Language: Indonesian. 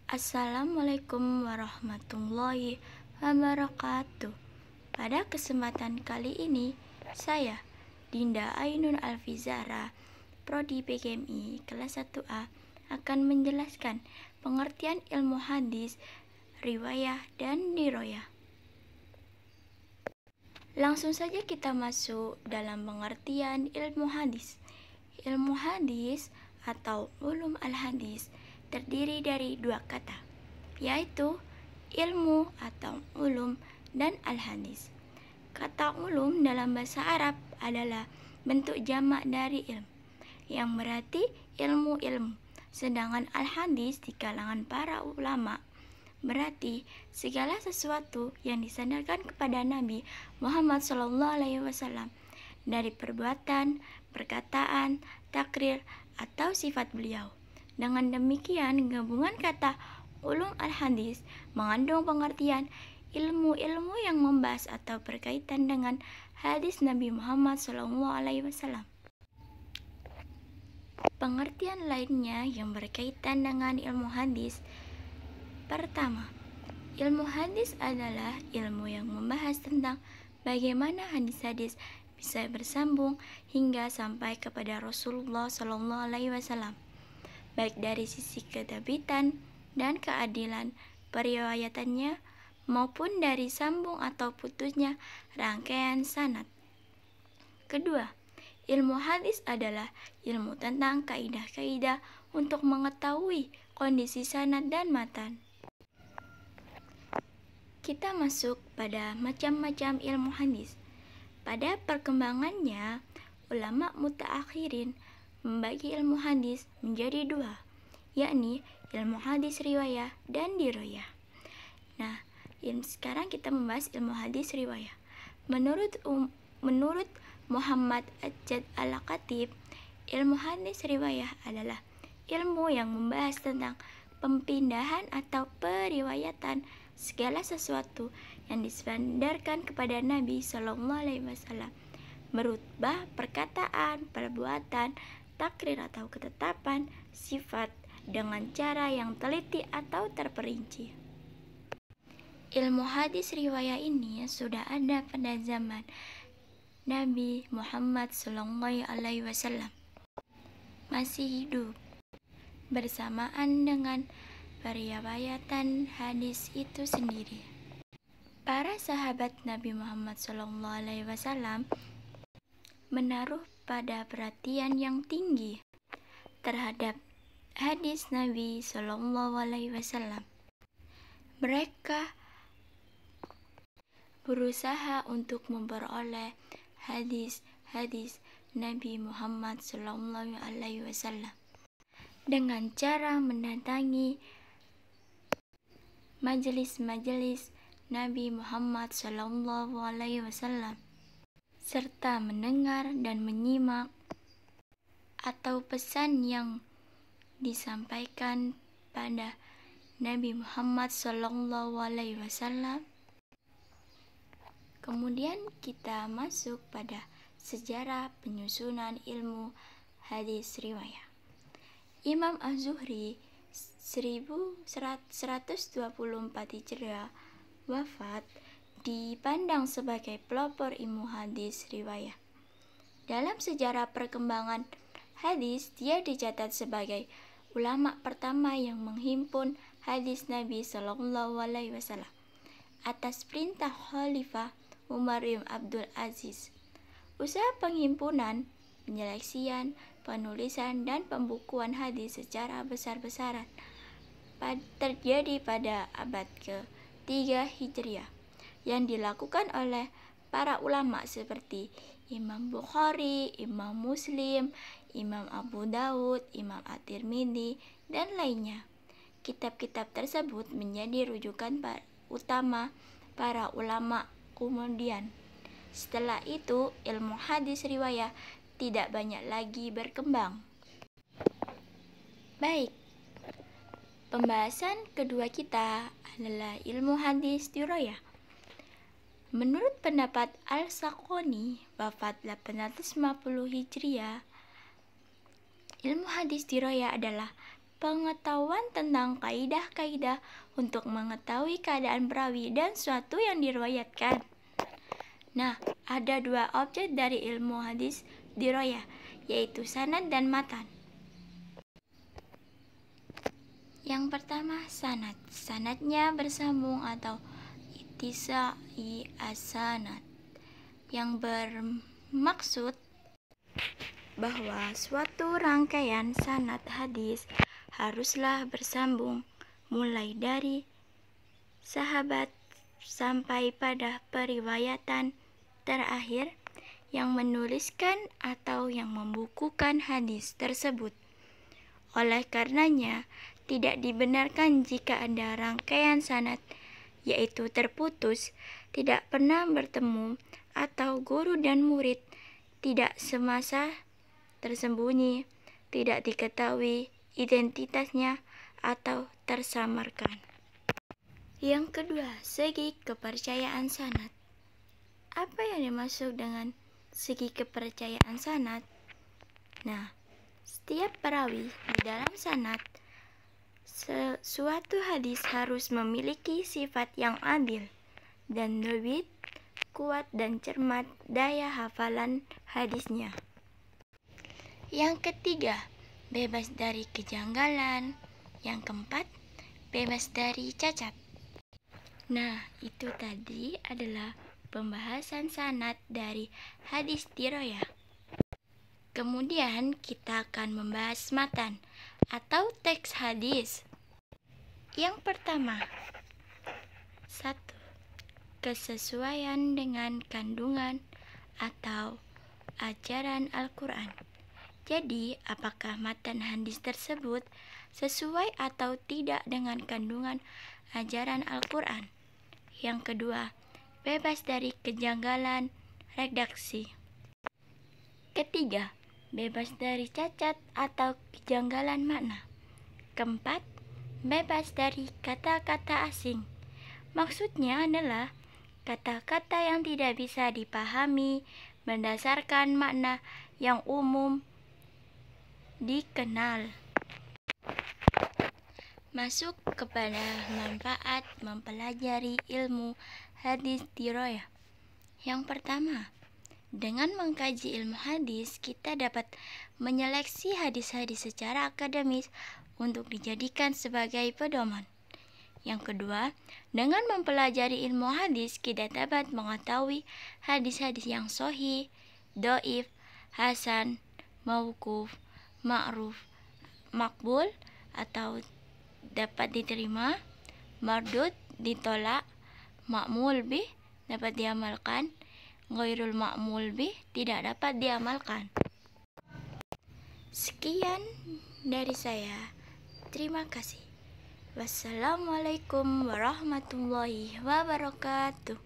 Assalamualaikum warahmatullahi wabarakatuh. Pada kesempatan kali ini, saya, Dinda Ainun Alfizara, Prodi PGMI kelas 1A, akan menjelaskan pengertian ilmu hadis, riwayah, dan diroyah. Langsung saja kita masuk dalam pengertian ilmu hadis. Ilmu hadis atau ulum al-hadis terdiri dari dua kata, yaitu ilmu atau ulum dan al-hadis. Kata ulum dalam bahasa Arab adalah bentuk jamak dari ilm, yang berarti ilmu-ilmu. Sedangkan al-hadis di kalangan para ulama berarti segala sesuatu yang disandarkan kepada Nabi Muhammad SAW dari perbuatan, perkataan, takrir, atau sifat beliau. Dengan demikian, gabungan kata ulum al-hadis mengandung pengertian ilmu-ilmu yang membahas atau berkaitan dengan hadis Nabi Muhammad SAW. Pengertian lainnya yang berkaitan dengan ilmu hadis. Pertama, ilmu hadis adalah ilmu yang membahas tentang bagaimana hadis-hadis bisa bersambung hingga sampai kepada Rasulullah SAW, baik dari sisi ketebitan dan keadilan periwayatannya maupun dari sambung atau putusnya rangkaian sanad. Kedua, ilmu hadis adalah ilmu tentang kaidah-kaidah untuk mengetahui kondisi sanad dan matan. Kita masuk pada macam-macam ilmu hadis. Pada perkembangannya, ulama mutaakhirin membagi ilmu hadis menjadi dua, yakni ilmu hadis riwayah dan diroyah. Nah, sekarang kita membahas ilmu hadis riwayah. Menurut Muhammad Ajjad Al-Khatib, ilmu hadis riwayah adalah ilmu yang membahas tentang pemindahan atau periwayatan segala sesuatu yang disandarkan kepada Nabi SAW, berubah perkataan, perbuatan, takrir atau ketetapan, sifat dengan cara yang teliti atau terperinci. Ilmu hadis riwayah ini sudah ada pada zaman Nabi Muhammad SAW masih hidup, bersamaan dengan periwayatan hadis itu sendiri. Para sahabat Nabi Muhammad SAW menaruh pada perhatian yang tinggi terhadap hadis Nabi SAW. Mereka berusaha untuk memperoleh hadis-hadis Nabi Muhammad SAW dengan cara mendatangi majelis-majelis Nabi Muhammad SAW serta mendengar dan menyimak atau pesan yang disampaikan pada Nabi Muhammad SAW. Kemudian kita masuk pada sejarah penyusunan ilmu hadis riwayah. Imam Az-Zuhri 1124 Hijriah wafat, dipandang sebagai pelopor ilmu hadis riwayah. Dalam sejarah perkembangan hadis, dia dicatat sebagai ulama pertama yang menghimpun hadis Nabi SAW atas perintah Khalifah Umar bin Abdul Aziz. Usaha penghimpunan, penyeleksian, penulisan, dan pembukuan hadis secara besar-besaran terjadi pada abad ke-3 Hijriah yang dilakukan oleh para ulama seperti Imam Bukhari, Imam Muslim, Imam Abu Dawud, Imam At-Tirmidzi, dan lainnya. Kitab-kitab tersebut menjadi rujukan utama para ulama kemudian. Setelah itu, ilmu hadis riwayah tidak banyak lagi berkembang. Baik, pembahasan kedua kita adalah ilmu hadis diroyah. Menurut pendapat Al-Saqoni, wafat 850 Hijriah, ilmu hadis diroyah adalah pengetahuan tentang kaidah-kaidah untuk mengetahui keadaan perawi dan suatu yang diriwayatkan. Nah, ada dua objek dari ilmu hadis diroyah, yaitu sanad dan matan. Yang pertama, sanad. Sanadnya bersambung atau ittisai as-sanad, yang bermaksud bahwa suatu rangkaian sanad hadis haruslah bersambung mulai dari sahabat sampai pada periwayatan terakhir yang menuliskan atau yang membukukan hadis tersebut. Oleh karenanya, tidak dibenarkan jika ada rangkaian sanad, yaitu terputus, tidak pernah bertemu, atau guru dan murid tidak semasa, tersembunyi, tidak diketahui identitasnya, atau tersamarkan. Yang kedua, segi kepercayaan sanad. Apa yang dimaksud dengan segi kepercayaan sanad? Nah, setiap perawi di dalam sanad suatu hadis harus memiliki sifat yang adil dan lebih kuat dan cermat daya hafalan hadisnya. Yang ketiga, bebas dari kejanggalan. Yang keempat, bebas dari cacat. Nah, itu tadi adalah pembahasan sanad dari hadis diroyah. Kemudian kita akan membahas matan atau teks hadis. Yang pertama, 1. Kesesuaian dengan kandungan atau ajaran Al-Quran. Jadi, apakah matan hadis tersebut sesuai atau tidak dengan kandungan ajaran Al-Quran? Yang kedua, bebas dari kejanggalan redaksi. Ketiga, bebas dari cacat atau kejanggalan makna. Keempat, bebas dari kata-kata asing. Maksudnya adalah kata-kata yang tidak bisa dipahami berdasarkan makna yang umum dikenal. Masuk kepada manfaat mempelajari ilmu hadis diroyah. Yang pertama, dengan mengkaji ilmu hadis, kita dapat menyeleksi hadis-hadis secara akademis untuk dijadikan sebagai pedoman. Yang kedua, dengan mempelajari ilmu hadis, kita dapat mengetahui hadis-hadis yang sahih, dhaif, hasan, mauquf, ma'ruf, makbul atau dapat diterima, mardud ditolak, ma'mul bih dapat diamalkan, ghairul ma'mul bih tidak dapat diamalkan. Sekian dari saya. Terima kasih. Wassalamualaikum warahmatullahi wabarakatuh.